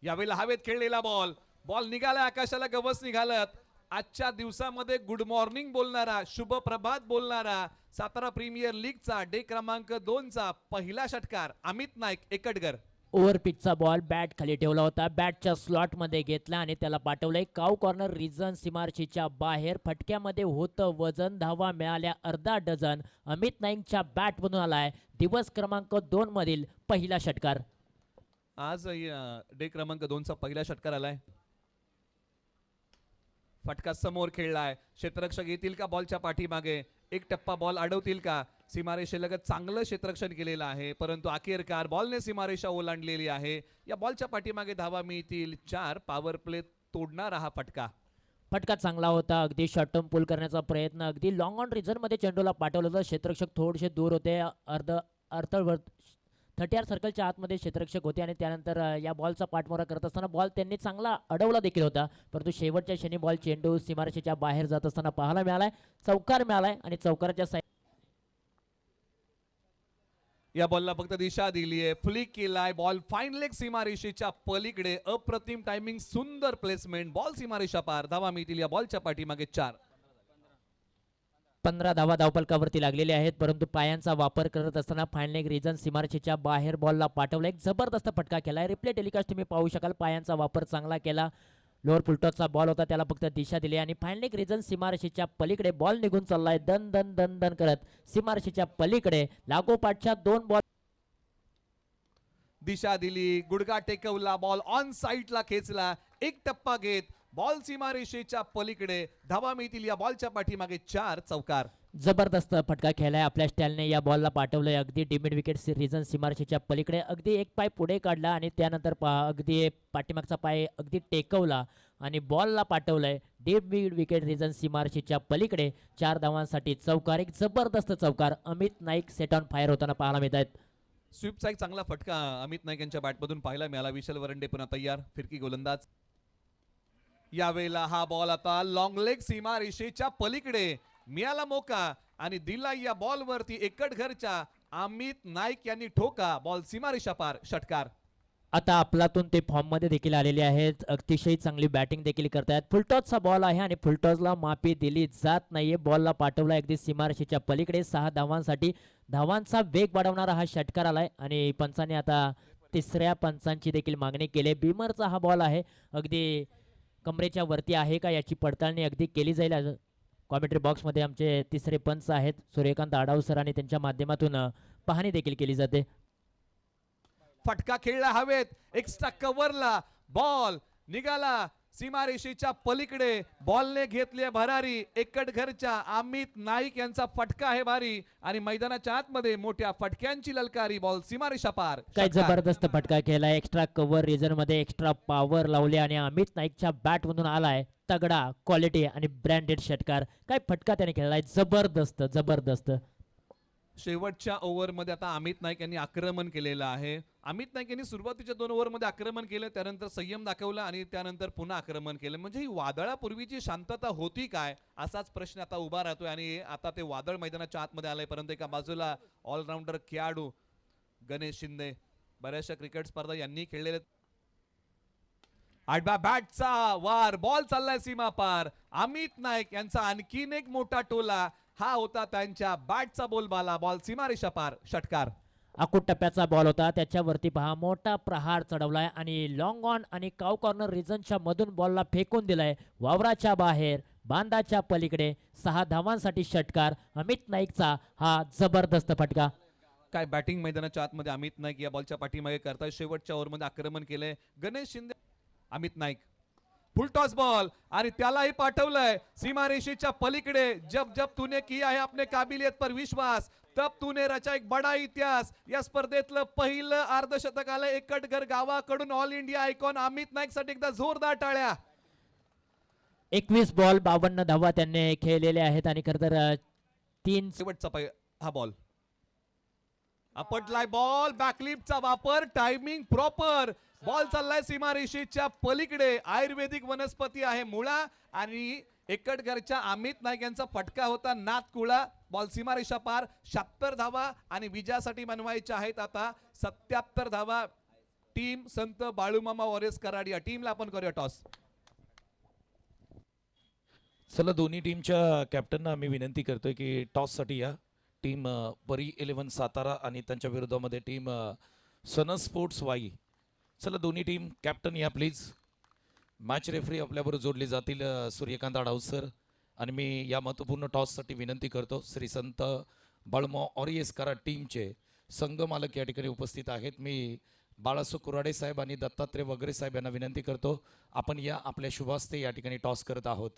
यावेळेला हवेत खेळलेला बॉल बॉल निघाला आकाशाला गवस निघालत. आजच्या दिवसामध्ये गुड मॉर्निंग बोलणारा शुभ प्रभात बोलणारा सातारा प्रीमियर लीगचा डे क्रमांक 2चा पहिला षटकार अमित नाईक एकटगर. ओव्हर पिचचा बॉल बॅट खाली ठेवला होता, बॅटच्या स्लॉट मध्ये घेतला आणि त्याला पाठवलंय काऊ कॉर्नर रिजन सीमारेषेच्या बाहेर. फटक्यामध्ये होतं वजन, धावा मिळाल्या अर्धा डझन. अमित नाईकच्या बॅट मधून आलाय दिवस क्रमांक 2 मधील पहिला षटकार. आज डे क्रमांक 2चा पहिला षटकार आलाय. फटका समोर खेळलाय, क्षेत्ररक्षक येतील का बॉलच्या पाठीमागे, एक टप्पा बॉल अडवतील का. सीमारेषेलगत चांगलं क्षेत्ररक्षण केलेलं आहे, परंतु अखेरकार बॉलने सीमारेषा ओलांडलेली आहे. या बॉलच्या पाठीमागे धावा मिळतील 4. पॉवर प्ले तोडणारा हा फटका. फटका चांगला होता, अगदी शॉर्ट टर्म पुल करण्याचा प्रयत्न, अगदी लॉंग ऑन रिझन मध्ये चेंडूला पाठवलं होतं. क्षेत्ररक्षक थोडेसे दूर होते, अर्थवर 30 सर्कलच्या आतमध्ये क्षेत्ररक्षक होते आणि त्यानंतर या बॉलचा पाठमोरा करत असताना बॉल त्यांनी चांगला अडवला देखील होता, परंतु शेवटच्या क्षणी बॉल चेंडू सीमारेषेच्या बाहेर जात असताना पाहायला मिळालाय. चौकार मिळालाय आणि चौकाराच्या या बॉलला फक्त दिशा दिलीये, फ्लिक केलाय, बॉल फाईन लेग सीमारेषेच्या पलीकडे. अप्रतिम टायमिंग, सुंदर प्लेसमेंट, बॉल सीमारेषा पार. धावा मिळतील या बॉलच्या पाठीमागे 4. 15 धावा धावपलकावरती लागलेले आहेत, परंतु पायांचा वापर करत असताना फाईन लेग रिजन सीमारेषेच्या बाहेर बॉलला पाठवला. एक जबरदस्त फटका केलाय. रिप्ले टेलिकास्ट तुम्ही पाहू शकाल. पायांचा वापर चांगला केला. लोअर फुलटॉसचा बॉल होता, त्याला फक्त दिशा दिली आणि फाईन लेग रिजन सीमारेषेच्या पलीकडे बॉल निघून चाललाय दन दन दन दन करत सीमारेषेच्या पलीकडे. लागोपाठच्या 2 बॉल दिशा दिली, गुडगा टेकवला, बॉल ऑन साईडला खेचला, एक टप्पा घेत बॉल सीमारेषेच्या पलीकडे. धावा मिळतील या बॉलच्या पाठीमागे 4. चौकार. जबरदस्त फटका खेळलाय आपल्या स्टाईलने. या बॉलला पाठवलंय अगदी डिमिड विकेट रिजन सीमारेषेच्या पलीकडे. अगदी एक पाय पुढे काढला आणि त्यानंतर अगदी पाठीमागचा पाय अगदी टेकवला आणि बॉलला पाठवलंय डिमिड विकेट रिजन सीमारेषेच्या पलीकडे. 4 धावांसाठी चौकार. एक जबरदस्त चौकार Amit Naik set on fire होताना पाहायला मिळत आहेत. स्वीपचा एक चांगला फटका अमित नाईक यांच्या बॅटमधून पाहायला मिळाला. विशाल वरंडे पुन्हा तयार, फिरकी गोलंदाज. यावेळेला हा बॉल आता लॉंग लेग सीमारेषेच्या पलीकडे मिळाला मोका आणि दिला या बॉल वरती एकटघरच्या अमित नाईक यांनी ठोका. बॉल सीमारेषा पार. षटकार. आता आपलातून ते फॉर्म मध्ये देखील आलेले आहेत, अतिशय चांगली बॅटिंग देखील करतायत. फुलटॉसचा बॉल आहे आणि फुलटॉसला माफी दिली जात नाहीये. बॉलला पाठवला अगदी सीमारेषेच्या पलीकडे. 6 धावांसाठी धावांचा वेग वाढवणारा हा षटकार आलाय आणि पंचाने आता तिसऱ्या पंचांची देखील मागणी केली. बीमरचा हा बॉल आहे, अगदी कमरेच्या वरती आहे का याची पडताळणी अगदी केली जाईल. कॉमेंट्री बॉक्समध्ये आमचे तिसरे पंच आहेत सूर्यकांत आडाव सर आणि त्यांच्या माध्यमातून पाहणी देखील केली जाते. फटका खेळला हवेत, एक्स्ट्रा कव्हरला बॉल निघाला सीमारेषेच्या पलीकडे. बॉलने घेतले भरारी. एकटघरच्या अमित नाईक यांचा फटका आहे भारी आणि मैदानाच्या आतमध्ये मोठ्या फटक्यांची ललकारी. बॉल सीमारेषा पार. काय जबरदस्त फटका केला. एक्स्ट्रा कव्हर रिजन मध्ये एक्स्ट्रा पॉवर लावले आणि अमित नाईकच्या बॅट मधून आलाय तगडा क्वालिटी आणि ब्रँडेड षटकार. काय फटका त्याने खेळलाय, जबरदस्त जबरदस्त. शेवटच्या ओव्हरमध्ये आता अमित नाईक यांनी आक्रमण केलेलं आहे. अमित नाईक यांनी सुरुवातीच्या 2 ओव्हरमध्ये आक्रमण केलं, त्यानंतर संयम दाखवला आणि त्यानंतर पुन्हा आक्रमण केलं. म्हणजे ही वादळापूर्वीची शांतता होती काय असाच प्रश्न आता उभा राहतोय आणि आता ते वादळ मैदानाच्या आतमध्ये आलंय. परंतु एका बाजूला ऑलराऊंडर खेळाडू गणेश शिंदे, बऱ्याचशा क्रिकेट स्पर्धा यांनी खेळलेले. आडव्या बॅटचा वार, बॉल चाललाय सीमा पार. अमित नाईक यांचा आणखीन एक मोठा टोला. हा होता त्यांच्या बॅटचा बोलबाला. बॉल सीमारेषा पार. षटकार. आखूड टप्प्याचा बॉल होता, त्याच्यावरती पहा मोठा प्रहार चढवलाय आणि लॉंग ऑन आणि काव कॉर्नर रिजनच्या मधून बॉलला फेकून दिलाय वावराच्या बाहेर बांधाच्या पलीकडे. 6 धावांसाठी षटकार अमित नाईकचा. हा जबरदस्त फटका. काय बॅटिंग मैदानाच्या आतमध्ये अमित नाईक या बॉलच्या पाठीमागे करताय. शेवटच्या ओव्हरमध्ये आक्रमण केलंय गणेश शिंदे. अमित नाईक फुल टॉस बॉल आणि त्यालाही पाठवलंय सीमारेषेच्या पलीकडे. जब जब तूने किया है अपने काबिलियत पर विश्वास तब तूने रचा एक बडा इतिहास. या स्पर्धेतलं पहिलं अर्धशतक आलं एकटघर गावाकडून. All India icon Amit Naik साठी एकदा जोरदार टाळ्या. 21 बॉल 52 धावा त्यांनी खेळलेले आहेत आणि खरं तर 3 शेवटचा हा बॉल आपटलाय. बॉल बॅकलिपचा वापर, टायमिंग प्रॉपर. बॉल चाललाय सीमारेषेच्या पलीकडे. आयुर्वेदिक वनस्पती आहे मुळा आणि एकटघरच्या अमित नाईक यांचा फटका होता नाथकुळा. बॉल सीमारेषा पार. 76 धावा आणि विजयासाठी बनवायच्या आहेत आता 77 धावा. टीम संत बाळूमामा वॉरियर्स कराड या टीमला आपण करूया टॉस. चला दोन्ही टीमच्या कॅप्टनना आम्ही विनंती करतोय की टॉससाठी या. टीम परी 11 सातारा आणि त्यांच्या विरोधामध्ये टीम सन स्पोर्ट्स वाई. चला दोन्ही टीम कॅप्टन या प्लीज. मॅच रेफरी आपल्याबरोबर जोडले जातील सूर्यकांत आढाव सर. आणि मी या महत्त्वपूर्ण टॉससाठी विनंती करतो श्री संत बाळूमामा वॉरियर्स कराड टीमचे संघ मालक या ठिकाणी उपस्थित आहेत. मी बाळासो कुराडे साहेब आणि दत्तात्रय वगैरे साहेब यांना विनंती करतो आपण या आपल्या शुभास्ते या ठिकाणी टॉस करत आहोत.